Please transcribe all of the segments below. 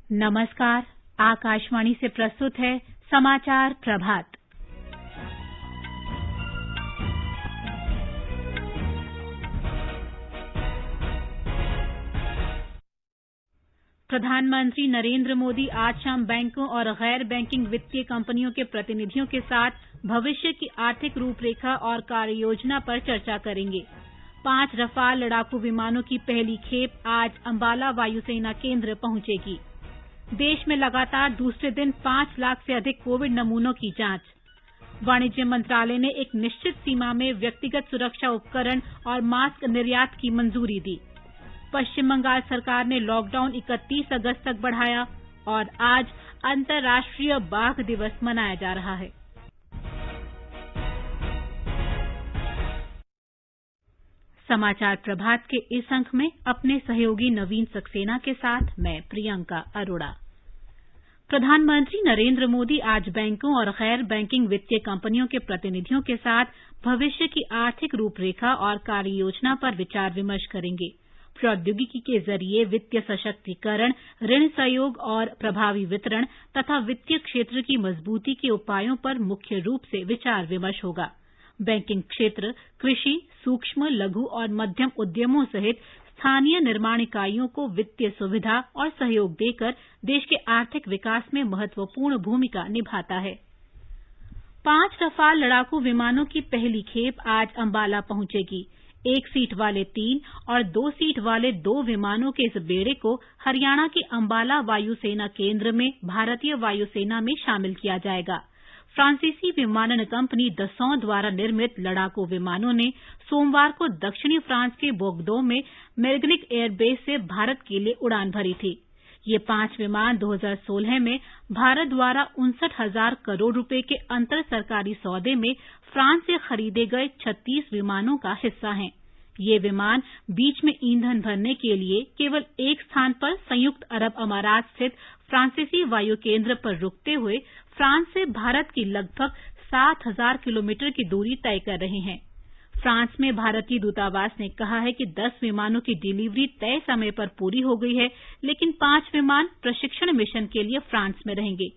नमस्कार। आकाशवाणी से प्रस्तुत है समाचार प्रभात। प्रधानमंत्री नरेंद्र मोदी आज शाम बैंकों और गैर बैंकिंग वित्तीय कंपनियों के प्रतिनिधियों के साथ भविष्य की आर्थिक रूपरेखा और कार्ययोजना पर चर्चा करेंगे। 5 रफाल लड़ाकू विमानों की पहली खेप आज अंबाला वायुसेना केंद्र पहुंचेगी। देश में लगातार दूसरे दिन 5 लाख से अधिक कोविड नमूनों की जांच। वाणिज्य मंत्रालय ने एक निश्चित सीमा में व्यक्तिगत सुरक्षा उपकरण और मास्क निर्यात की मंजूरी दी। पश्चिम बंगाल सरकार ने लॉकडाउन 31 अगस्त तक बढ़ाया और आज अंतर्राष्ट्रीय बाघ दिवस मनाया जा रहा है। समाचार प्रभात के इस अंक में अपने सहयोगी नवीन सक्सेना के साथ मैं प्रियंका अरोड़ा। प्रधानमंत्री नरेंद्र मोदी आज बैंकों और गैर बैंकिंग वित्तीय कंपनियों के प्रतिनिधियों के साथ भविष्य की आर्थिक रूपरेखा और कार्ययोजना पर विचार विमर्श करेंगे। प्रौद्योगिकी के जरिए वित्तीय सशक्तिकरण, ऋण सहयोग और प्रभावी वितरण तथा वित्तीय क्षेत्र की मजबूती के उपायों पर मुख्य रूप से विचार विमर्श होगा। बैंकिंग क्षेत्र, कृषि, सूक्ष्म, लघु और मध्यम उद्यमों सहित स्थानीय निर्माण इकाइयों को वित्तीय सुविधा और सहयोग देकर देश के आर्थिक विकास में महत्वपूर्ण भूमिका निभाता है। 5 रफाल लड़ाकू विमानों की पहली खेप आज अंबाला पहुंचेगी। 1 सीट वाले 3 और 2 सीट वाले 2 विमानों के इस बेड़े को हरियाणा के अंबाला वायुसेना केंद्र में भारतीय वायुसेना में शामिल किया जाएगा। फ्रांसीसी विमानन कंपनी दसॉ द्वारा निर्मित लड़ाकू विमानों ने सोमवार को दक्षिणी फ्रांस के बोर्गडो में मेर्गनिक एयरबेस से भारत के लिए उड़ान भरी थी। ये 5 विमान 2016 में भारत द्वारा 59,000 करोड़ रुपए के अंतर सरकारी सौदे में फ्रांस से खरीदे गए 36 विमानों का हिस्सा हैं। ये विमान बीच में ईंधन भरने के लिए केवल एक स्थान पर संयुक्त अरब अमारात स्थित फ्रांसीसी वायु केंद्र पर रुकते हुए फ्रांस से भारत की लगभग 7,000 किलोमीटर की दूरी तय कर रहे हैं। फ्रांस में भारतीय दूतावास ने कहा है कि 10 विमानों की डिलीवरी तय समय पर पूरी हो गई है, लेकिन 5 विमान प्रशिक्षण मिशन के लिए फ्रांस में रहेंगे।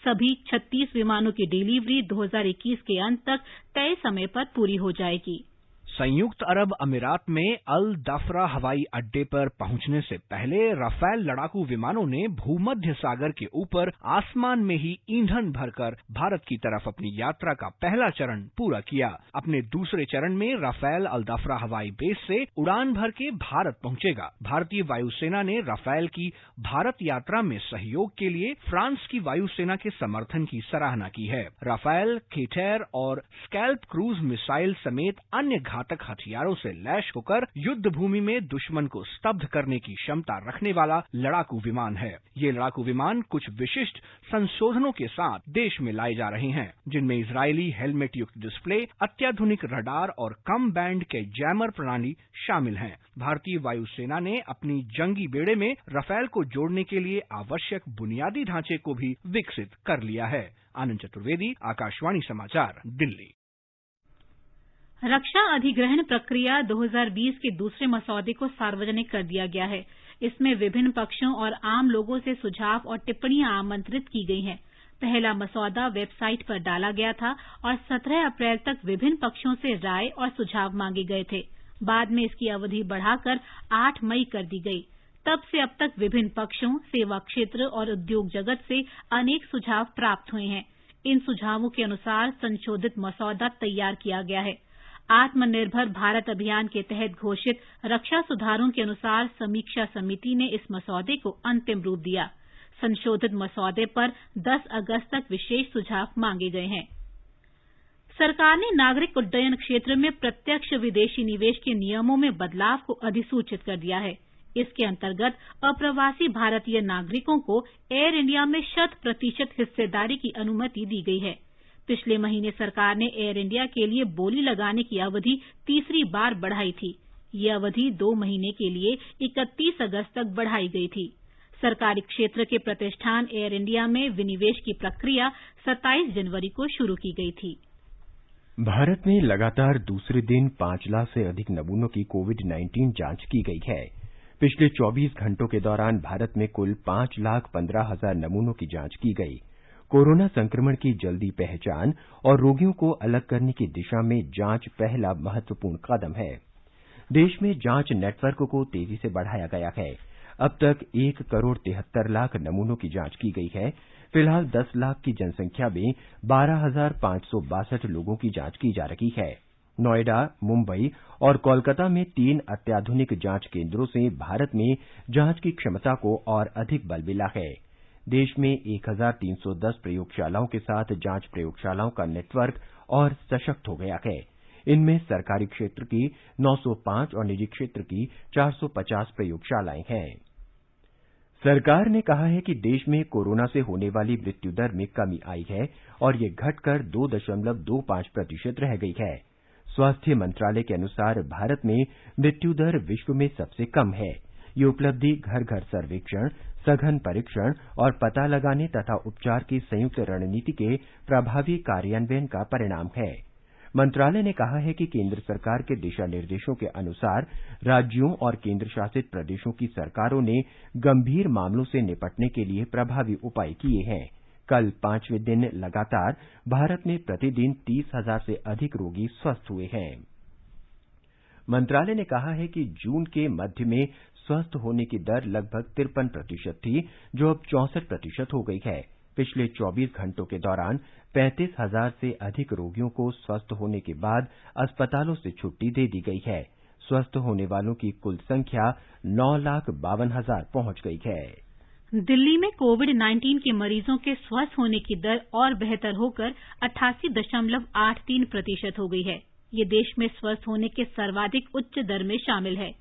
सभी 36 विमानों की डिलीवरी 2021 के अंत तक तय समय पर पूरी हो जाएगी। संयुक्त अरब अमीरात में अल दफरा हवाई अड्डे पर पहुंचने से पहले राफेल लड़ाकू विमानों ने भूमध्य सागर के ऊपर आसमान में ही ईंधन भरकर भारत की तरफ अपनी यात्रा का पहला चरण पूरा किया। अपने दूसरे चरण में राफेल अल दफरा हवाई बेस से उड़ान भर के भारत पहुंचेगा। भारतीय वायुसेना ने राफेल की भारत यात्रा में सहयोग के लिए फ्रांस की वायुसेना के समर्थन की सराहना की है। राफेल, केटेर और स्कैल्प क्रूज मिसाइल समेत अन्य घातक हथियारों से लैस होकर युद्ध भूमि में दुश्मन को स्तब्ध करने की क्षमता रखने वाला लड़ाकू विमान है। ये लड़ाकू विमान कुछ विशिष्ट संशोधनों के साथ देश में लाए जा रहे हैं, जिनमें इजरायली हेलमेट युक्त डिस्प्ले, अत्याधुनिक रडार और कम बैंड के जैमर प्रणाली शामिल हैं। भारतीय वायुसेना ने अपनी जंगी बेड़े में राफेल को जोड़ने के लिए आवश्यक बुनियादी ढांचे को भी विकसित कर लिया है। आनंद चतुर्वेदी, आकाशवाणी समाचार, दिल्ली। रक्षा अधिग्रहण प्रक्रिया 2020 के दूसरे मसौदे को सार्वजनिक कर दिया गया है। इसमें विभिन्न पक्षों और आम लोगों से सुझाव और टिप्पणियां आमंत्रित की गई हैं। पहला मसौदा वेबसाइट पर डाला गया था और 17 अप्रैल तक विभिन्न पक्षों से राय और सुझाव मांगे गए थे। बाद में इसकी अवधि बढ़ाकर 8 मई कर दी गई। तब से अब तक विभिन्न पक्षों, सेवा क्षेत्र और उद्योग जगत से अनेक सुझाव प्राप्त हुए हैं। इन सुझावों के अनुसार संशोधित मसौदा तैयार किया गया है। आत्मनिर्भर भारत अभियान के तहत घोषित रक्षा सुधारों के अनुसार समीक्षा समिति ने इस मसौदे को अंतिम रूप दिया। संशोधित मसौदे पर 10 अगस्त तक विशेष सुझाव मांगे गए हैं। सरकार ने नागरिक उड्डयन क्षेत्र में प्रत्यक्ष विदेशी निवेश के नियमों में बदलाव को अधिसूचित कर दिया है। इसके अंतर्गत अप्रवासी भारतीय नागरिकों को एयर इंडिया में 100% हिस्सेदारी की अनुमति दी गई है। पिछले महीने सरकार ने एयर इंडिया के लिए बोली लगाने की अवधि तीसरी बार बढ़ाई थी। ये अवधि 2 महीने के लिए 31 अगस्त तक बढ़ाई गई थी। सरकारी क्षेत्र के प्रतिष्ठान एयर इंडिया में विनिवेश की प्रक्रिया 27 जनवरी को शुरू की गई थी। भारत में लगातार दूसरे दिन 5 लाख से अधिक नमूनों की कोविड-19 जांच की गई है। पिछले 24 घंटों के दौरान भारत में कुल 5,15,000 नमूनों की जांच की गई। कोरोना संक्रमण की जल्दी पहचान और रोगियों को अलग करने की दिशा में जांच पहला महत्वपूर्ण कदम है। देश में जांच नेटवर्क को तेजी से बढ़ाया गया है। अब तक 1,73,00,000 नमूनों की जांच की गई है। फिलहाल 10 लाख की जनसंख्या में 12,562 लोगों की जांच की जा रही है। नोएडा, मुंबई और कोलकाता में 3 अत्याधुनिक जांच केंद्रों से भारत में जांच की क्षमता को और अधिक बल मिला है। देश में 1,310 प्रयोगशालाओं के साथ जांच प्रयोगशालाओं का नेटवर्क और सशक्त हो गया है। इनमें सरकारी क्षेत्र की 905 और निजी क्षेत्र की 450 प्रयोगशालाएं हैं। सरकार ने कहा है कि देश में कोरोना से होने वाली मृत्यु दर में कमी आई है और ये घटकर 2.25% रह गई है। स्वास्थ्य मंत्रालय के अनुसार भारत में मृत्यु दर विश्व में सबसे कम है। ये उपलब्धि घर घर सर्वेक्षण, सघन परीक्षण और पता लगाने तथा उपचार की संयुक्त रणनीति के प्रभावी कार्यान्वयन का परिणाम है। मंत्रालय ने कहा है कि केंद्र सरकार के दिशा निर्देशों के अनुसार राज्यों और केंद्र शासित प्रदेशों की सरकारों ने गंभीर मामलों से निपटने के लिए प्रभावी उपाय किए हैं। कल 5वें दिन लगातार भारत में प्रतिदिन 30,000 से अधिक रोगी स्वस्थ हुए हैं। मंत्रालय ने कहा है कि जून के मध्य में स्वस्थ होने की दर लगभग 53% थी, जो अब 64% हो गई है। पिछले 24 घंटों के दौरान 35,000 से अधिक रोगियों को स्वस्थ होने के बाद अस्पतालों से छुट्टी दे दी गई है। स्वस्थ होने वालों की कुल संख्या 9,52,000 पहुंच गई है। दिल्ली में कोविड-19 के मरीजों के स्वस्थ होने की दर और बेहतर होकर 88.83% हो गई है। ये देश में स्वस्थ होने के सर्वाधिक उच्च दर में शामिल है।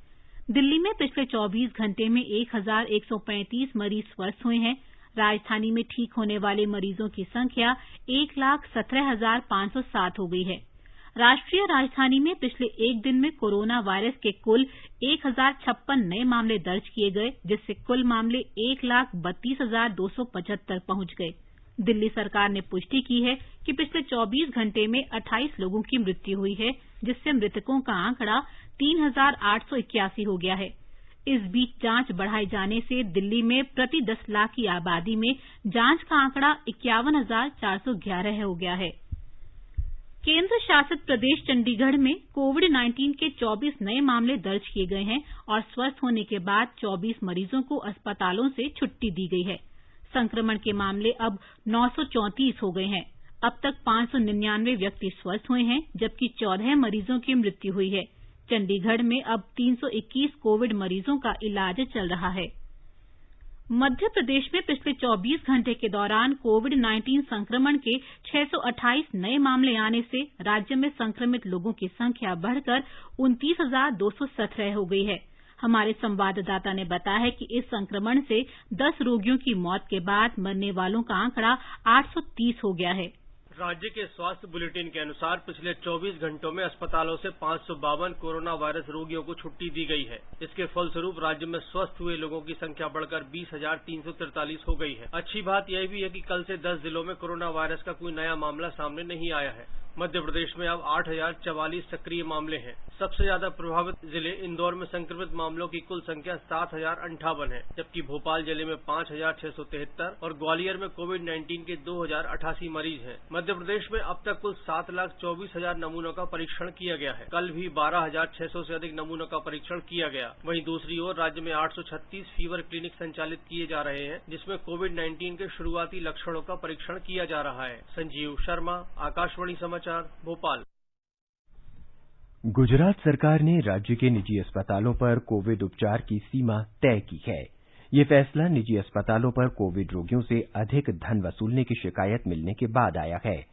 दिल्ली में पिछले 24 घंटे में 1,135 मरीज स्वस्थ हुए हैं। राजधानी में ठीक होने वाले मरीजों की संख्या 1,17,507 हो गई है। राष्ट्रीय राजधानी में पिछले एक दिन में कोरोना वायरस के कुल 1,056 नए मामले दर्ज किए गए, जिससे कुल मामले 1,32,275 पहुंच गए। दिल्ली सरकार ने पुष्टि की है कि पिछले 24 घंटे में 28 लोगों की मृत्यु हुई है, जिससे मृतकों का आंकड़ा 3,881 हो गया है। इस बीच जांच बढ़ाए जाने से दिल्ली में प्रति 10 लाख की आबादी में जांच का आंकड़ा 51,411 हो गया है। केंद्र शासित प्रदेश चंडीगढ़ में कोविड-19 के 24 नए मामले दर्ज किए गए हैं और स्वस्थ होने के बाद 24 मरीजों को अस्पतालों से छुट्टी दी गई है। संक्रमण के मामले अब 934 हो गए हैं। अब तक 599 व्यक्ति स्वस्थ हुए हैं, जबकि 14 मरीजों की मृत्यु हुई है। चंडीगढ़ में अब 321 कोविड मरीजों का इलाज चल रहा है। मध्य प्रदेश में पिछले 24 घंटे के दौरान कोविड-19 संक्रमण के 628 नए मामले आने से राज्य में संक्रमित लोगों की संख्या बढ़कर 29,217 हो गई है। हमारे संवाददाता ने बताया है कि इस संक्रमण से 10 रोगियों की मौत के बाद मरने वालों का आंकड़ा 830 हो गया है। राज्य के स्वास्थ्य बुलेटिन के अनुसार पिछले 24 घंटों में अस्पतालों से 552 कोरोना वायरस रोगियों को छुट्टी दी गई है। इसके फलस्वरूप राज्य में स्वस्थ हुए लोगों की संख्या बढ़कर 20,343 हो गई है। अच्छी बात यह भी है कि कल से 10 जिलों में कोरोना वायरस का कोई नया मामला सामने नहीं आया है। मध्य प्रदेश में अब 8,044 सक्रिय मामले हैं। सबसे ज्यादा प्रभावित जिले इंदौर में संक्रमित मामलों की कुल संख्या 7,058 है, जबकि भोपाल जिले में 5,673 और ग्वालियर में कोविड-19 के 2,088 मरीज हैं। मध्य प्रदेश में अब तक कुल 7,24,000 नमूनों का परीक्षण किया गया है। कल भी 12,600 से अधिक नमूनों का परीक्षण किया गया। वहीं दूसरी ओर राज्य में 836 फीवर क्लिनिक संचालित किए जा रहे हैं, जिसमें कोविड-19 के शुरुआती लक्षणों का परीक्षण किया जा रहा है। संजीव शर्मा, आकाशवाणी समाचार, भोपाल। गुजरात सरकार ने राज्य के निजी अस्पतालों पर कोविड उपचार की सीमा तय की है। ये फैसला निजी अस्पतालों पर कोविड रोगियों से अधिक धन वसूलने की शिकायत मिलने के बाद आया है।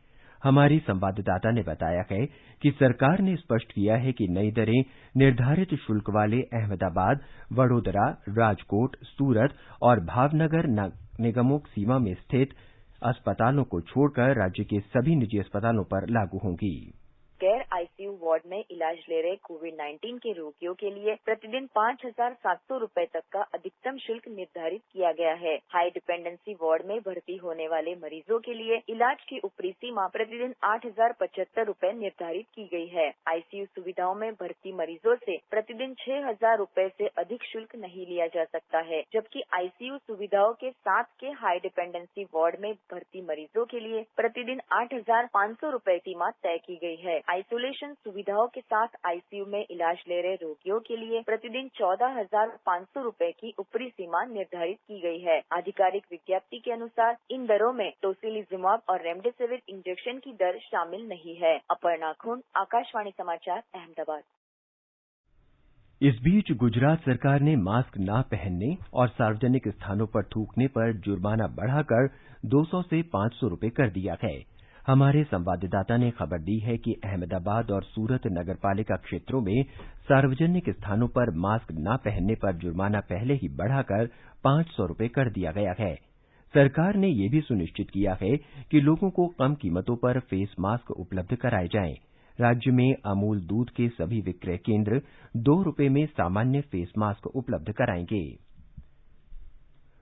हमारी संवाददाता ने बताया है कि सरकार ने स्पष्ट किया है कि नई दरें निर्धारित शुल्क वाले अहमदाबाद, वडोदरा, राजकोट, सूरत और भावनगर निगमों सीमा में स्थित अस्पतालों को छोड़कर राज्य के सभी निजी अस्पतालों पर लागू होंगी। गैर आईसीयू वार्ड में इलाज ले रहे कोविड-19 के रोगियों के लिए प्रतिदिन 5,700 रुपए तक का अधिकतम शुल्क निर्धारित किया गया है। हाई डिपेंडेंसी वार्ड में भर्ती होने वाले मरीजों के लिए इलाज की ऊपरी सीमा प्रतिदिन 8,075 रुपए निर्धारित की गई है। आईसीयू सुविधाओं में भर्ती मरीजों से प्रतिदिन 6,000 रुपए से अधिक शुल्क नहीं लिया जा सकता है, जबकि आईसीयू सुविधाओं के साथ के हाई डिपेंडेंसी वार्ड में भर्ती मरीजों के लिए प्रतिदिन 8,500 रुपए सीमा तय की गई है। आइसोलेशन सुविधाओं के साथ आईसीयू में इलाज ले रहे रोगियों के लिए प्रतिदिन 14,500 रुपए की ऊपरी सीमा निर्धारित की गई है। आधिकारिक विज्ञप्ति के अनुसार इन दरों में टोसिलिजुमाब और रेमडेसिविर इंजेक्शन की दर शामिल नहीं है। अपर्णा खुन, आकाशवाणी समाचार, अहमदाबाद। इस बीच गुजरात सरकार ने मास्क न पहनने और सार्वजनिक स्थानों पर थूकने पर जुर्माना बढ़ाकर 200 से 500 रुपए कर दिया है। हमारे संवाददाता ने खबर दी है कि अहमदाबाद और सूरत नगरपालिका क्षेत्रों में सार्वजनिक स्थानों पर मास्क न पहनने पर जुर्माना पहले ही बढ़ाकर 500 रुपए कर दिया गया है। सरकार ने यह भी सुनिश्चित किया है कि लोगों को कम कीमतों पर फेस मास्क उपलब्ध कराए जाएं। राज्य में अमूल दूध के सभी विक्रय केंद्र 2 रुपए में सामान्य फेस मास्क उपलब्ध कराएंगे।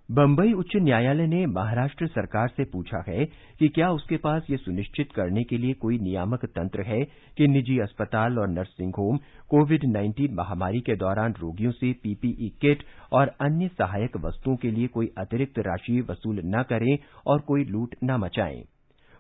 बंबई उच्च न्यायालय ने महाराष्ट्र सरकार से पूछा है कि क्या उसके पास ये सुनिश्चित करने के लिए कोई नियामक तंत्र है कि निजी अस्पताल और नर्सिंग होम कोविड-19 महामारी के दौरान रोगियों से पीपीई किट और अन्य सहायक वस्तुओं के लिए कोई अतिरिक्त राशि वसूल न करें और कोई लूट न मचाएं।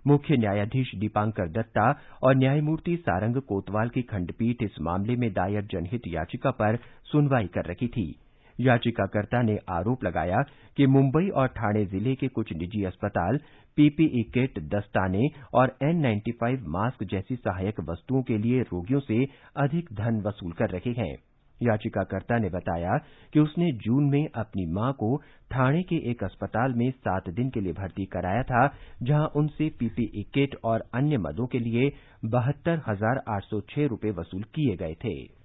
मुख्य न्यायाधीश दीपांकर दत्ता और न्यायमूर्ति सारंग कोतवाल की खंडपीठ इस मामले में दायर जनहित याचिका पर सुनवाई कर रही थी। याचिकाकर्ता ने आरोप लगाया कि मुंबई और ठाणे जिले के कुछ निजी अस्पताल पीपीई किट, दस्ताने और N95 मास्क जैसी सहायक वस्तुओं के लिए रोगियों से अधिक धन वसूल कर रहे हैं। याचिकाकर्ता ने बताया कि उसने जून में अपनी मां को ठाणे के एक अस्पताल में 7 दिन के लिए भर्ती कराया था, जहां उनसे पीपीई किट और अन्य मदों के लिए 72,806 रुपए वसूल किए गए थे।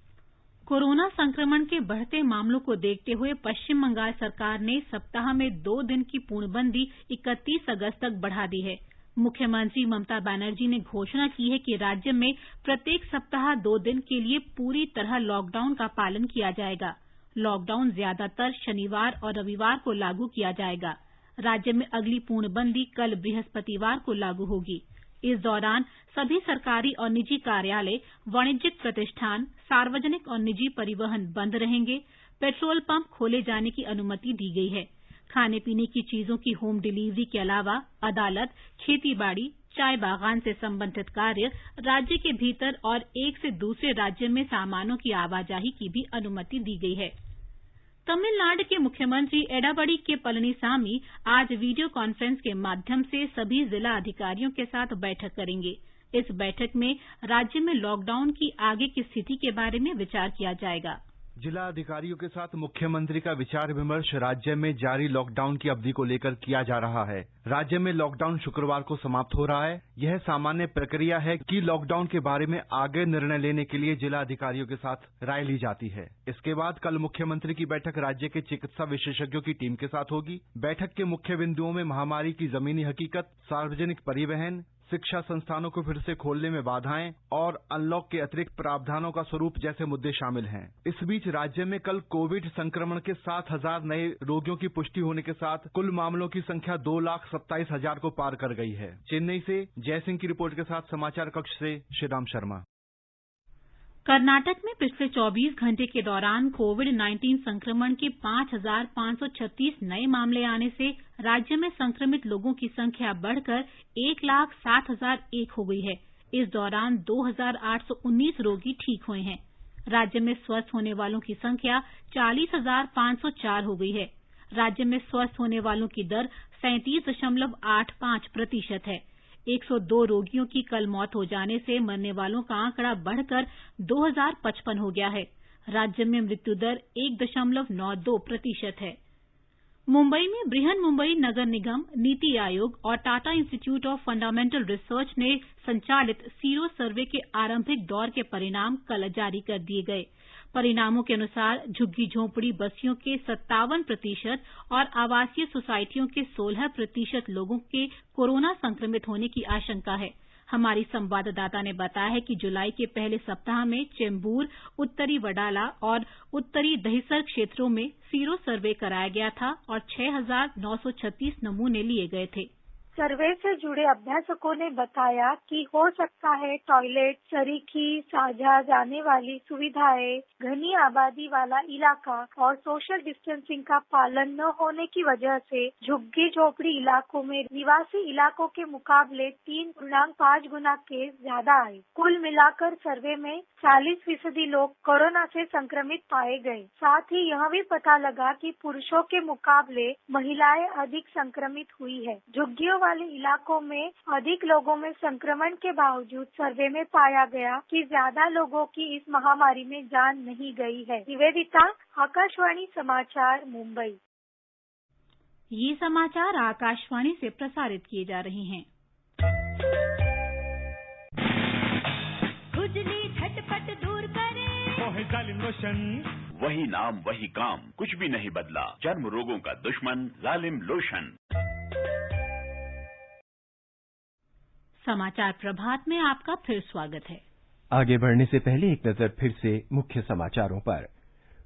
कोरोना संक्रमण के बढ़ते मामलों को देखते हुए पश्चिम बंगाल सरकार ने सप्ताह में 2 दिन की पूर्णबंदी 31 अगस्त तक बढ़ा दी है। मुख्यमंत्री ममता बनर्जी ने घोषणा की है कि राज्य में प्रत्येक सप्ताह 2 दिन के लिए पूरी तरह लॉकडाउन का पालन किया जाएगा। लॉकडाउन ज्यादातर शनिवार और रविवार को लागू किया जाएगा। राज्य में अगली पूर्णबंदी कल बृहस्पतिवार को लागू होगी। इस दौरान सभी सरकारी और निजी कार्यालय, वाणिज्यिक प्रतिष्ठान, सार्वजनिक और निजी परिवहन बंद रहेंगे। पेट्रोल पंप खोले जाने की अनुमति दी गई है। खाने पीने की चीजों की होम डिलीवरी के अलावा अदालत, खेतीबाड़ी, चाय बागान से संबंधित कार्य, राज्य के भीतर और एक से दूसरे राज्य में सामानों की आवाजाही की भी अनुमति दी गई है। तमिलनाडु के मुख्यमंत्री एडापडी के पलनीसामी आज वीडियो कॉन्फ्रेंस के माध्यम से सभी जिला अधिकारियों के साथ बैठक करेंगे। इस बैठक में राज्य में लॉकडाउन की आगे की स्थिति के बारे में विचार किया जाएगा। जिला अधिकारियों के साथ मुख्यमंत्री का विचार विमर्श राज्य में जारी लॉकडाउन की अवधि को लेकर किया जा रहा है। राज्य में लॉकडाउन शुक्रवार को समाप्त हो रहा है। यह सामान्य प्रक्रिया है कि लॉकडाउन के बारे में आगे निर्णय लेने के लिए जिला अधिकारियों के साथ राय ली जाती है। इसके बाद कल मुख्यमंत्री की बैठक राज्य के चिकित्सा विशेषज्ञों की टीम के साथ होगी। बैठक के मुख्य बिंदुओं में महामारी की जमीनी हकीकत, सार्वजनिक परिवहन, शिक्षा संस्थानों को फिर से खोलने में बाधाएं और अनलॉक के अतिरिक्त प्रावधानों का स्वरूप जैसे मुद्दे शामिल हैं। इस बीच राज्य में कल कोविड संक्रमण के 7,000 नए रोगियों की पुष्टि होने के साथ कुल मामलों की संख्या 2,27,000 को पार कर गई है। चेन्नई से जयसिंह की रिपोर्ट के साथ समाचार कक्ष से श्रीराम शर्मा। कर्नाटक में पिछले 24 घंटे के दौरान कोविड-19 संक्रमण के 5,536 नए मामले आने से राज्य में संक्रमित लोगों की संख्या बढ़कर 1,07,001 हो गई है। इस दौरान 2,819 रोगी ठीक हुए हैं। राज्य में स्वस्थ होने वालों की संख्या 40,504 हो गई है। राज्य में स्वस्थ होने वालों की दर 37.85% है। 102 रोगियों की कल मौत हो जाने से मरने वालों का आंकड़ा बढ़कर 2,055 हो गया है। राज्य में मृत्यु दर 1.92% है। मुंबई में बृहन्मुंबई नगर निगम, नीति आयोग और Tata institute of fundamental research ने संचालित सीरो सर्वे के आरंभिक दौर के परिणाम कल जारी कर दिए गए। परिणामों के अनुसार झुग्गी झोंपड़ी बस्तियों के 57% और आवासीय सोसाइटियों के 16% लोगों के कोरोना संक्रमित होने की आशंका है। हमारी संवाददाता ने बताया है कि जुलाई के पहले सप्ताह में चेंबूर, उत्तरी वडाला और उत्तरी दहिसर क्षेत्रों में सीरो सर्वे कराया गया था और 6,936 नमूने लिए गए थे। सर्वे से जुड़े अभ्यासकों ने बताया कि हो सकता है टॉयलेट, सरीखी, साझा जाने वाली सुविधाएं, घनी आबादी वाला इलाका और सोशल डिस्टेंसिंग का पालन न होने की वजह से झुग्गी झोपड़ी इलाकों में निवासी इलाकों के मुकाबले 3.5 गुना केस ज्यादा आए। कुल मिलाकर सर्वे में 40% लोग कोरोना से संक्रमित पाए गए। साथ ही यह भी पता लगा कि पुरुषों के मुकाबले महिलाएं अधिक संक्रमित हुई है। झुग्गियों वाले इलाकों में अधिक लोगों में संक्रमण के बावजूद सर्वे में पाया गया कि ज्यादा लोगों की इस महामारी में जान नहीं गई है। निवेदिता, आकाशवाणी समाचार, मुंबई। ये समाचार आकाशवाणी से प्रसारित किए जा रहे हैं। खुजली झटपट दूर करे, जालिम लोशन, वही नाम वही काम, कुछ भी नहीं बदला। चर्म रोगों का दुश्मन जालिम लोशन। समाचार प्रभात में आपका फिर स्वागत है। आगे बढ़ने से पहले एक नजर फिर से मुख्य समाचारों पर।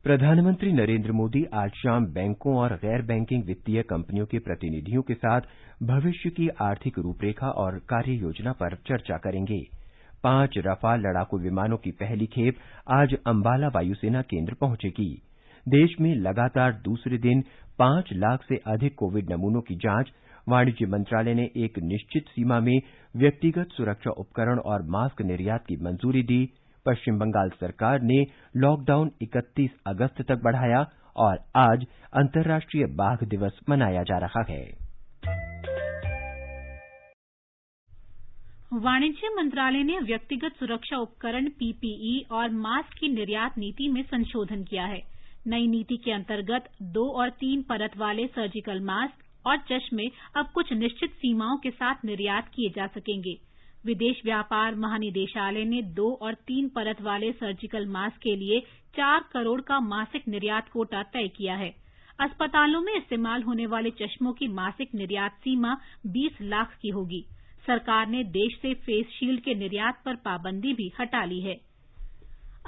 प्रधानमंत्री नरेंद्र मोदी आज शाम बैंकों और गैर बैंकिंग वित्तीय कंपनियों के प्रतिनिधियों के साथ भविष्य की आर्थिक रूपरेखा और कार्य योजना पर चर्चा करेंगे। 5 रफाल लड़ाकू विमानों की पहली खेप आज अंबाला वायुसेना केंद्र पहुंचेगी। देश में लगातार दूसरे दिन 5 लाख से अधिक कोविड नमूनों की जांच। वाणिज्य मंत्रालय ने एक निश्चित सीमा में व्यक्तिगत सुरक्षा उपकरण और मास्क निर्यात की मंजूरी दी। पश्चिम बंगाल सरकार ने लॉकडाउन 31 अगस्त तक बढ़ाया और आज अंतर्राष्ट्रीय बाघ दिवस मनाया जा रहा है। वाणिज्य मंत्रालय ने व्यक्तिगत सुरक्षा उपकरण पीपीई और मास्क की निर्यात नीति में संशोधन किया है। नई नीति के अंतर्गत 2 और 3 परत वाले सर्जिकल मास्क और चश्मे अब कुछ निश्चित सीमाओं के साथ निर्यात किए जा सकेंगे। विदेश व्यापार महानिदेशालय ने 2 और 3 परत वाले सर्जिकल मास्क के लिए 4 करोड़ का मासिक निर्यात कोटा तय किया है। अस्पतालों में इस्तेमाल होने वाले चश्मों की मासिक निर्यात सीमा 20 लाख की होगी। सरकार ने देश से फेस शील्ड के निर्यात पर पाबंदी भी हटा ली है।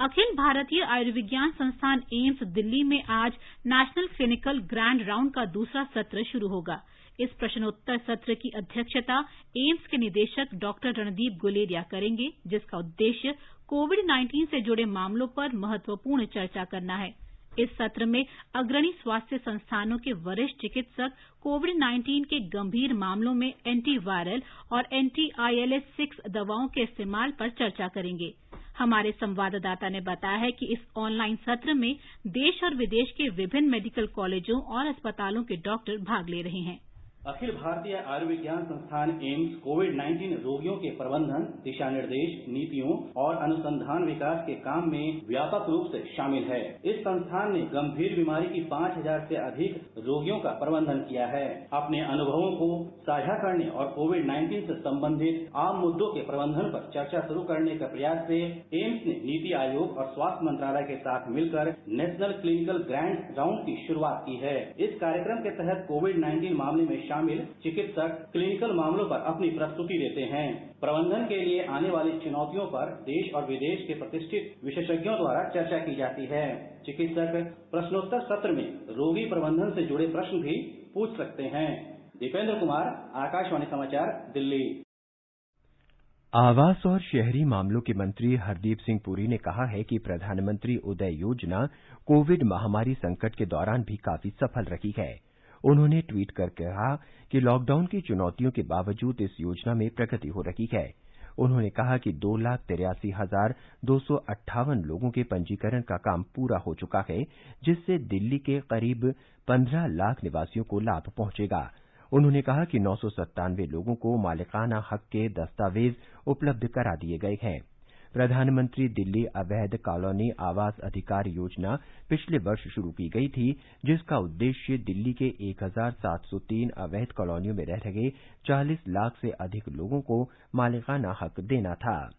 अखिल भारतीय आयुर्विज्ञान संस्थान एम्स दिल्ली में आज नेशनल क्लिनिकल ग्रैंड राउंड का दूसरा सत्र शुरू होगा। इस प्रश्नोत्तर सत्र की अध्यक्षता एम्स के निदेशक डॉक्टर रणदीप गुलेरिया करेंगे, जिसका उद्देश्य कोविड-19 से जुड़े मामलों पर महत्वपूर्ण चर्चा करना है। इस सत्र में अग्रणी स्वास्थ्य संस्थानों के वरिष्ठ चिकित्सक कोविड-19 के गंभीर मामलों में एंटीवायरल और एंटी-IL-6 दवाओं के इस्तेमाल पर चर्चा करेंगे। हमारे संवाददाता ने बताया है कि इस ऑनलाइन सत्र में देश और विदेश के विभिन्न मेडिकल कॉलेजों और अस्पतालों के डॉक्टर भाग ले रहे हैं। अखिल भारतीय आयुर्विज्ञान संस्थान एम्स कोविड-19 रोगियों के प्रबंधन, दिशा निर्देश, नीतियों और अनुसंधान विकास के काम में व्यापक रूप से शामिल है। इस संस्थान ने गंभीर बीमारी की 5000 से अधिक रोगियों का प्रबंधन किया है। अपने अनुभवों को साझा करने और कोविड-19 से संबंधित आम मुद्दों के प्रबंधन पर चर्चा शुरू करने के प्रयास से एम्स ने नीति आयोग और स्वास्थ्य मंत्रालय के साथ मिलकर नेशनल क्लिनिकल ग्रैंड राउंड की शुरुआत की है। इस कार्यक्रम के तहत कोविड-19 मामले में शामिल चिकित्सक क्लिनिकल मामलों पर अपनी प्रस्तुति देते हैं। प्रबंधन के लिए आने वाली चुनौतियों पर देश और विदेश के प्रतिष्ठित विशेषज्ञों द्वारा चर्चा की जाती है। चिकित्सक प्रश्नोत्तर सत्र में रोगी प्रबंधन से जुड़े प्रश्न भी पूछ सकते हैं। दीपेंद्र कुमार, आकाशवाणी समाचार, दिल्ली। आवास और शहरी मामलों के मंत्री हरदीप सिंह पुरी ने कहा है कि प्रधानमंत्री उदय योजना कोविड महामारी संकट के दौरान भी काफी सफल रही है। उन्होंने ट्वीट कर कहा कि लॉकडाउन की चुनौतियों के बावजूद इस योजना में प्रगति हो रही है। उन्होंने कहा कि 2,83,258 लोगों के पंजीकरण का काम पूरा हो चुका है, जिससे दिल्ली के करीब 15 लाख निवासियों को लाभ पहुंचेगा। उन्होंने कहा कि 997 लोगों को मालिकाना हक के दस्तावेज उपलब्ध करा दिए गए हैं। प्रधानमंत्री दिल्ली अवैध कॉलोनी आवास अधिकार योजना पिछले वर्ष शुरू की गई थी, जिसका उद्देश्य दिल्ली के 1703 अवैध कॉलोनियों में रह रहे 40 लाख से अधिक लोगों को मालिकाना हक देना था।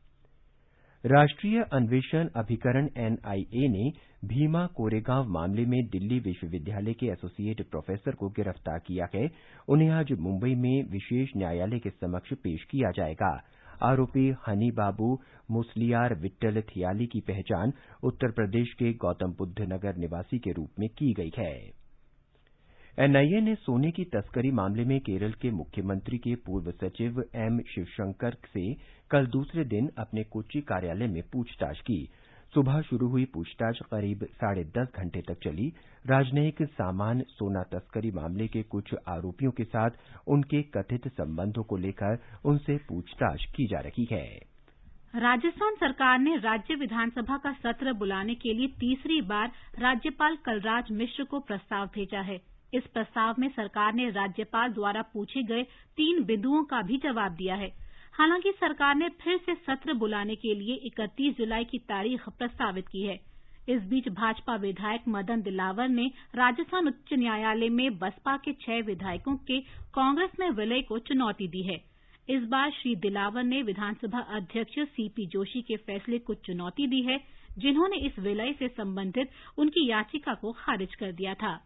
राष्ट्रीय अन्वेषण अभिकरण NIA ने भीमा कोरेगांव मामले में दिल्ली विश्वविद्यालय के एसोसिएट प्रोफेसर को गिरफ्तार किया है। उन्हें आज मुंबई में विशेष न्यायालय के समक्ष पेश किया जाएगा। आरोपी हनी बाबू मुसलियार विट्ठल थियाली की पहचान उत्तर प्रदेश के गौतम बुद्ध नगर निवासी के रूप में की गई है। एनआईए ने सोने की तस्करी मामले में केरल के मुख्यमंत्री के पूर्व सचिव एम शिवशंकर से कल दूसरे दिन अपने कोच्चि कार्यालय में पूछताछ की। सुबह शुरू हुई पूछताछ करीब 10.5 घंटे तक चली। राजनयिक सामान सोना तस्करी मामले के कुछ आरोपियों के साथ उनके कथित संबंधों को लेकर उनसे पूछताछ की जा रही है। राजस्थान सरकार ने राज्य विधानसभा का सत्र बुलाने के लिए तीसरी बार राज्यपाल कलराज मिश्र को प्रस्ताव भेजा है। इस प्रस्ताव में सरकार ने राज्यपाल द्वारा पूछे गए 3 बिंदुओं का भी जवाब दिया है। हालांकि सरकार ने फिर से सत्र बुलाने के लिए 31 जुलाई की तारीख प्रस्तावित की है। इस बीच भाजपा विधायक मदन दिलावर ने राजस्थान उच्च न्यायालय में बसपा के 6 विधायकों के कांग्रेस में विलय को चुनौती दी है। इस बार श्री दिलावर ने विधानसभा अध्यक्ष सीपी जोशी के फैसले को चुनौती दी है, जिन्होंने इस विलय से संबंधित उनकी याचिका को खारिज कर दिया था।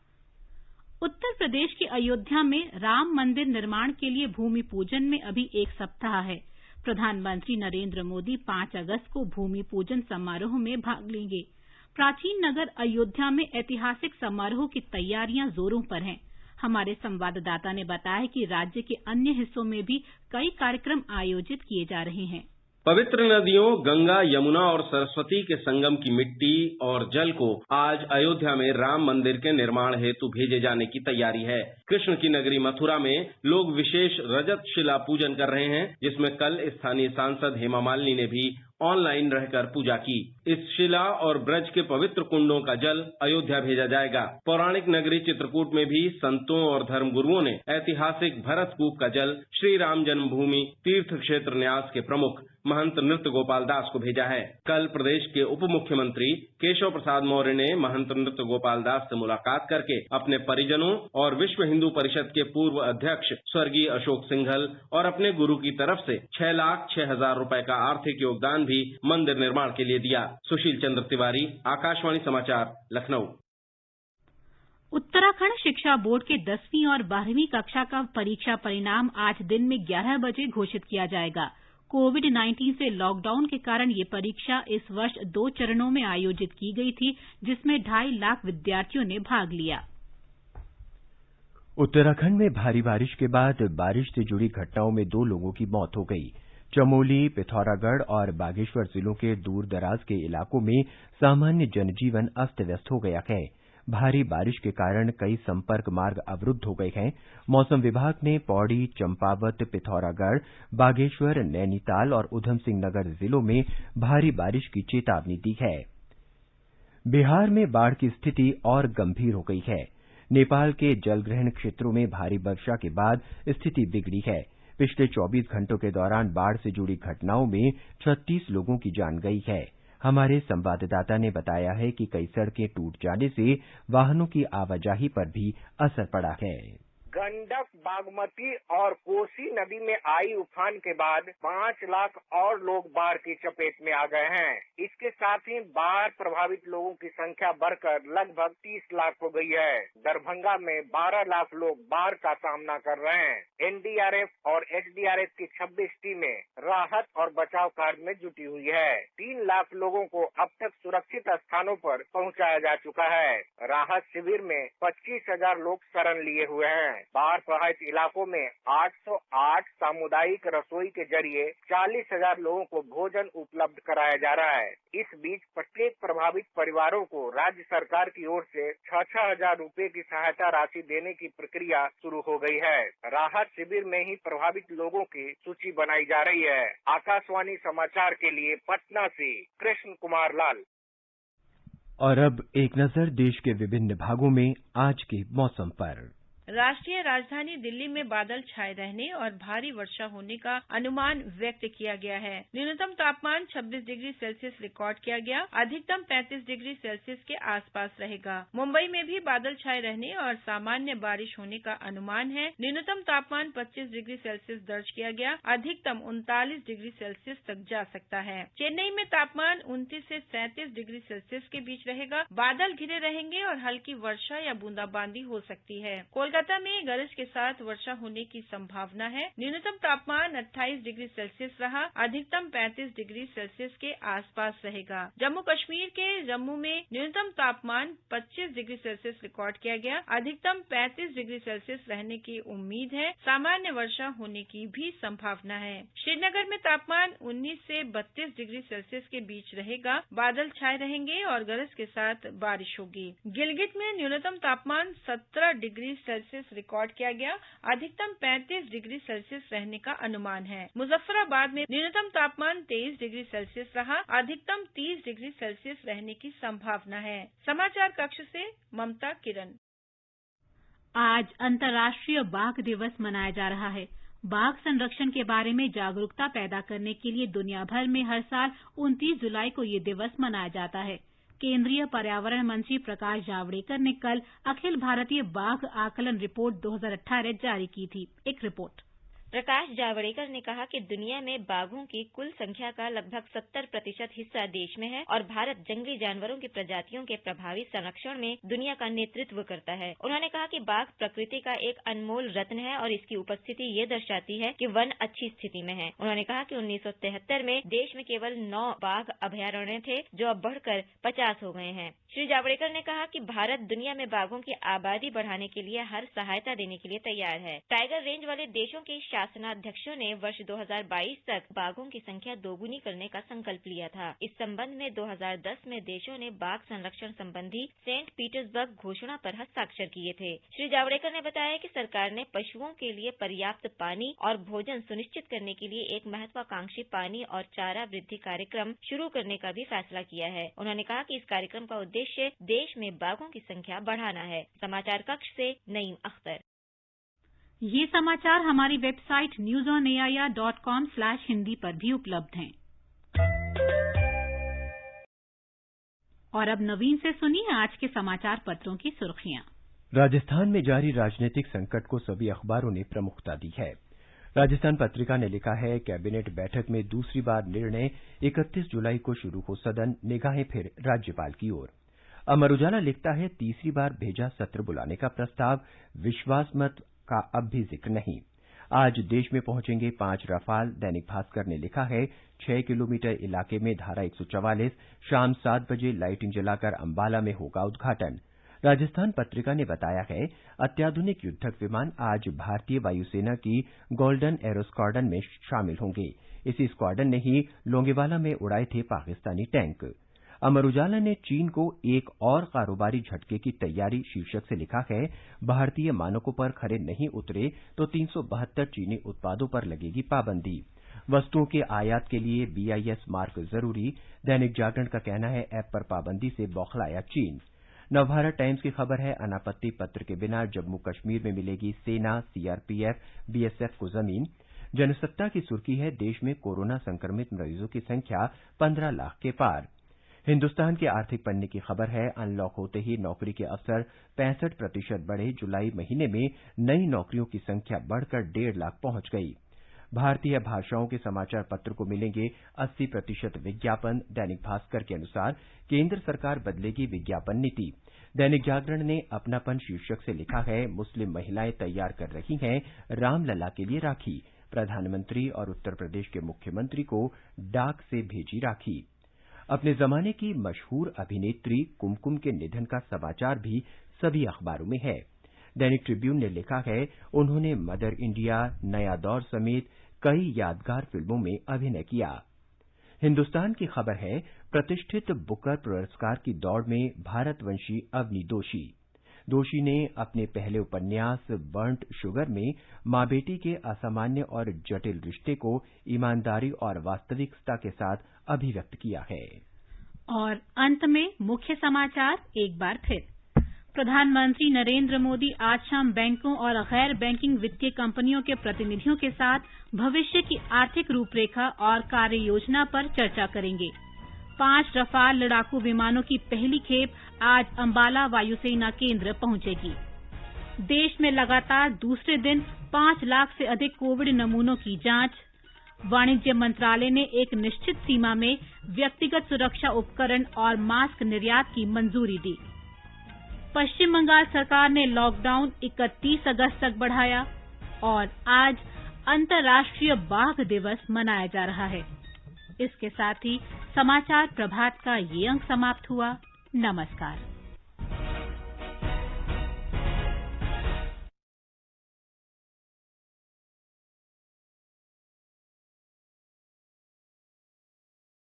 उत्तर प्रदेश के अयोध्या में राम मंदिर निर्माण के लिए भूमि पूजन में अभी 1 सप्ताह है। प्रधानमंत्री नरेंद्र मोदी 5 अगस्त को भूमि पूजन समारोह में भाग लेंगे। प्राचीन नगर अयोध्या में ऐतिहासिक समारोह की तैयारियां जोरों पर हैं। हमारे संवाददाता ने बताया कि राज्य के अन्य हिस्सों में भी कई कार्यक्रम आयोजित किए जा रहे हैं। पवित्र नदियों गंगा, यमुना और सरस्वती के संगम की मिट्टी और जल को आज अयोध्या में राम मंदिर के निर्माण हेतु भेजे जाने की तैयारी है। कृष्ण की नगरी मथुरा में लोग विशेष रजत शिला पूजन कर रहे हैं, जिसमें कल स्थानीय सांसद हेमा मालिनी ने भी ऑनलाइन रहकर पूजा की। इस शिला और ब्रज के पवित्र कुंडों का जल अयोध्या भेजा जाएगा। पौराणिक नगरी चित्रकूट में भी संतों और धर्मगुरुओं ने ऐतिहासिक भरत कूप का जल श्री राम जन्मभूमि तीर्थ क्षेत्र न्यास के प्रमुख महंत नृत्य गोपाल दास को भेजा है। कल प्रदेश के उप मुख्यमंत्री केशव प्रसाद मौर्य ने महंत नृत्य गोपाल दास से मुलाकात करके अपने परिजनों और विश्व हिंदू परिषद के पूर्व अध्यक्ष स्वर्गीय अशोक सिंघल और अपने गुरु की तरफ से 6,06,000 रुपए का आर्थिक योगदान भी मंदिर निर्माण के लिए दिया। सुशील चंद्र तिवारी, आकाशवाणी समाचार, लखनऊ। उत्तराखंड शिक्षा बोर्ड के 10वीं और 12वीं कक्षा का परीक्षा परिणाम आज दिन में 11 बजे घोषित किया जाएगा। कोविड-19 से लॉकडाउन के कारण ये परीक्षा इस वर्ष 2 चरणों में आयोजित की गई थी, जिसमें 2.5 लाख विद्यार्थियों ने भाग लिया। उत्तराखंड में भारी बारिश के बाद बारिश से जुड़ी घटनाओं में 2 लोगों की मौत हो गई। चमोली, पिथौरागढ़ और बागेश्वर जिलों के दूर दराज के इलाकों में सामान्य जनजीवन अस्त व्यस्त हो गया है। भारी बारिश के कारण कई संपर्क मार्ग अवरुद्ध हो गए हैं। मौसम विभाग ने पौड़ी, चंपावत, पिथौरागढ़, बागेश्वर, नैनीताल और उधम सिंह नगर जिलों में भारी बारिश की चेतावनी दी है। बिहार में बाढ़ की स्थिति और गंभीर हो गई है। नेपाल के जलग्रहण क्षेत्रों में भारी वर्षा के बाद स्थिति बिगड़ी है। पिछले 24 घंटों के दौरान बाढ़ से जुड़ी घटनाओं में 36 लोगों की जान गई है। हमारे संवाददाता ने बताया है कि कई सड़कें टूट जाने से वाहनों की आवाजाही पर भी असर पड़ा है। गंडक, बागमती और कोसी नदी में आई उफान के बाद 5 लाख और लोग बाढ़ की चपेट में आ गए हैं। इसके साथ ही बाढ़ प्रभावित लोगों की संख्या बढ़कर लगभग 30 लाख हो गई है। दरभंगा में 12 लाख लोग बाढ़ का सामना कर रहे हैं। एनडीआरएफ और एसडीआरएफ की 26 टीमें राहत और बचाव कार्य में जुटी हुई है। 3 लाख लोगों को अब तक सुरक्षित स्थानों पर पहुंचाया जा चुका है। राहत शिविर में 25,000 लोग शरण लिए हुए हैं। बाढ़ प्रभावित इलाकों में 808 सामुदायिक रसोई के जरिए 40,000 लोगों को भोजन उपलब्ध कराया जा रहा है। इस बीच प्रत्येक प्रभावित परिवारों को राज्य सरकार की ओर से 6,000 रुपए की सहायता राशि देने की प्रक्रिया शुरू हो गई है। राहत शिविर में ही प्रभावित लोगों की सूची बनाई जा रही है। आकाशवाणी समाचार के लिए पटना से कृष्ण कुमार लाल। और अब एक नजर देश के विभिन्न भागों में आज के मौसम पर। राष्ट्रीय राजधानी दिल्ली में बादल छाए रहने और भारी वर्षा होने का अनुमान व्यक्त किया गया है। न्यूनतम तापमान 26 डिग्री सेल्सियस रिकॉर्ड किया गया। अधिकतम 35 डिग्री सेल्सियस के आसपास रहेगा। मुंबई में भी बादल छाए रहने और सामान्य बारिश होने का अनुमान है। न्यूनतम तापमान 25 डिग्री सेल्सियस दर्ज किया गया। अधिकतम 39 डिग्री सेल्सियस तक जा सकता है। चेन्नई में तापमान 29 से 37 डिग्री सेल्सियस के बीच रहेगा। बादल घिरे रहेंगे और हल्की वर्षा या बूंदाबांदी हो सकती है। कोलकाता कोलकाता में गरज के साथ वर्षा होने की संभावना है। न्यूनतम तापमान 28 डिग्री सेल्सियस रहा, अधिकतम 35 डिग्री सेल्सियस के आसपास रहेगा। जम्मू कश्मीर के जम्मू में न्यूनतम तापमान 25 डिग्री सेल्सियस रिकॉर्ड किया गया, अधिकतम 35 डिग्री सेल्सियस रहने की उम्मीद है। सामान्य वर्षा होने की भी संभावना है। श्रीनगर में तापमान 19 से 32 डिग्री सेल्सियस के बीच रहेगा, बादल छाए रहेंगे और गरज के साथ बारिश होगी। गिलगित में न्यूनतम तापमान 17 डिग्री सेल्सियस रिकॉर्ड किया गया, अधिकतम 35 डिग्री सेल्सियस रहने का अनुमान है। मुजफ्फराबाद में न्यूनतम तापमान 23 डिग्री सेल्सियस रहा, अधिकतम 30 डिग्री सेल्सियस रहने की संभावना है। समाचार कक्ष से ममता किरण। आज अंतर्राष्ट्रीय बाघ दिवस मनाया जा रहा है। बाघ संरक्षण के बारे में जागरूकता पैदा करने के लिए दुनिया भर में हर साल 29 जुलाई को ये दिवस मनाया जाता है। केंद्रीय पर्यावरण मंत्री प्रकाश जावड़ेकर ने कल अखिल भारतीय बाघ आकलन रिपोर्ट 2018 जारी की थी। एक रिपोर्ट। प्रकाश जावड़ेकर ने कहा कि दुनिया में बाघों की कुल संख्या का लगभग 70% हिस्सा देश में है और भारत जंगली जानवरों की प्रजातियों के प्रभावी संरक्षण में दुनिया का नेतृत्व करता है। उन्होंने कहा कि बाघ प्रकृति का एक अनमोल रत्न है और इसकी उपस्थिति ये दर्शाती है कि वन अच्छी स्थिति में है। उन्होंने कहा कि 1973 में देश में केवल 9 बाघ अभयारण्य थे, जो अब बढ़कर 50 हो गए हैं। श्री जावड़ेकर ने कहा कि भारत दुनिया में बाघों की आबादी बढ़ाने के लिए हर सहायता देने के लिए तैयार है। टाइगर रेंज वाले देशों के शासनाध्यक्षों ने वर्ष 2022 तक बाघों की संख्या दोगुनी करने का संकल्प लिया था। इस संबंध में 2010 में देशों ने बाघ संरक्षण संबंधी सेंट पीटर्सबर्ग घोषणा पर हस्ताक्षर किए थे। श्री जावड़ेकर ने बताया कि सरकार ने पशुओं के लिए पर्याप्त पानी और भोजन सुनिश्चित करने के लिए एक महत्वाकांक्षी पानी और चारा वृद्धि कार्यक्रम शुरू करने का भी फैसला किया है। उन्होंने कहा कि इस कार्यक्रम का उद्देश्य देश में बाघों की संख्या बढ़ाना है। समाचार कक्ष से नईम अख्तर। ये समाचार हमारी वेबसाइट newsonair.com/hindi पर भी उपलब्ध हैं। और अब नवीन से सुनिए आज के समाचार पत्रों की सुर्खियां। राजस्थान में जारी राजनीतिक संकट को सभी अखबारों ने प्रमुखता दी है। राजस्थान पत्रिका ने लिखा है, कैबिनेट बैठक में दूसरी बार निर्णय, 31 जुलाई को शुरू हो सदन, निगाहें फिर राज्यपाल की ओर। अमर उजाला लिखता है, तीसरी बार भेजा सत्र बुलाने का प्रस्ताव, विश्वास मत का अब भी जिक्र नहीं। आज देश में पहुंचेंगे 5 रफाल। दैनिक भास्कर ने लिखा है, 6 किलोमीटर इलाके में धारा 144, शाम 7 बजे लाइटिंग जलाकर अंबाला में होगा उद्घाटन। राजस्थान पत्रिका ने बताया है, अत्याधुनिक युद्धक विमान आज भारतीय वायुसेना की गोल्डन एरो स्क्वाड्रन में शामिल होंगे। इसी स्क्वाड्रन ने ही लोंगेवाला में उड़ाए थे पाकिस्तानी टैंक। अमर उजाला ने चीन को एक और कारोबारी झटके की तैयारी शीर्षक से लिखा है, भारतीय मानकों पर खरे नहीं उतरे तो 372 चीनी उत्पादों पर लगेगी पाबंदी। वस्तुओं के आयात के लिए BIS मार्क जरूरी। दैनिक जागरण का कहना है, ऐप पर पाबंदी से बौखलाया चीन। नवभारत टाइम्स की खबर है, अनापत्ति पत्र के बिना जम्मू कश्मीर में मिलेगी सेना, CRPF, BSF को जमीन। जनसत्ता की सुर्खी है, देश में कोरोना संक्रमित मरीजों की संख्या 15 लाख के पार। हिंदुस्तान के आर्थिक पन्ने की खबर है, अनलॉक होते ही नौकरी के अवसर 65% बढ़े। जुलाई महीने में नई नौकरियों की संख्या बढ़कर 1.5 लाख पहुंच गई। भारतीय भाषाओं के समाचार पत्र को मिलेंगे 80% विज्ञापन। दैनिक भास्कर के अनुसार केंद्र सरकार बदलेगी विज्ञापन नीति। दैनिक जागरण ने अपनापन शीर्षक से लिखा है, मुस्लिम महिलाएं तैयार कर रही हैं रामलला के लिए राखी। प्रधानमंत्री और उत्तर प्रदेश के मुख्यमंत्री को डाक से भेजी राखी। अपने जमाने की मशहूर अभिनेत्री कुमकुम के निधन का समाचार भी सभी अखबारों में है। दैनिक ट्रिब्यून ने लिखा है, उन्होंने मदर इंडिया, नया दौर समेत कई यादगार फिल्मों में अभिनय किया। हिंदुस्तान की खबर है, प्रतिष्ठित बुकर पुरस्कार की दौड़ में भारतवंशी अवनी दोषी। दोषी ने अपने पहले उपन्यास बर्न्ट शुगर में मां बेटी के असामान्य और जटिल रिश्ते को ईमानदारी और वास्तविकता के साथ अभिव्यक्त किया है। और अंत में मुख्य समाचार एक बार फिर। प्रधानमंत्री नरेंद्र मोदी आज शाम बैंकों और गैर बैंकिंग वित्तीय कंपनियों के प्रतिनिधियों के साथ भविष्य की आर्थिक रूपरेखा और कार्य योजना पर चर्चा करेंगे। 5 रफाल लड़ाकू विमानों की पहली खेप आज अंबाला वायुसेना केंद्र पहुंचेगी। देश में लगातार दूसरे दिन 5 लाख से अधिक कोविड नमूनों की जांच। वाणिज्य मंत्रालय ने एक निश्चित सीमा में व्यक्तिगत सुरक्षा उपकरण और मास्क निर्यात की मंजूरी दी। पश्चिम बंगाल सरकार ने लॉकडाउन 31 अगस्त तक बढ़ाया और आज अंतर्राष्ट्रीय बाघ दिवस मनाया जा रहा है। इसके साथ ही समाचार प्रभात का ये अंक समाप्त हुआ। नमस्कार।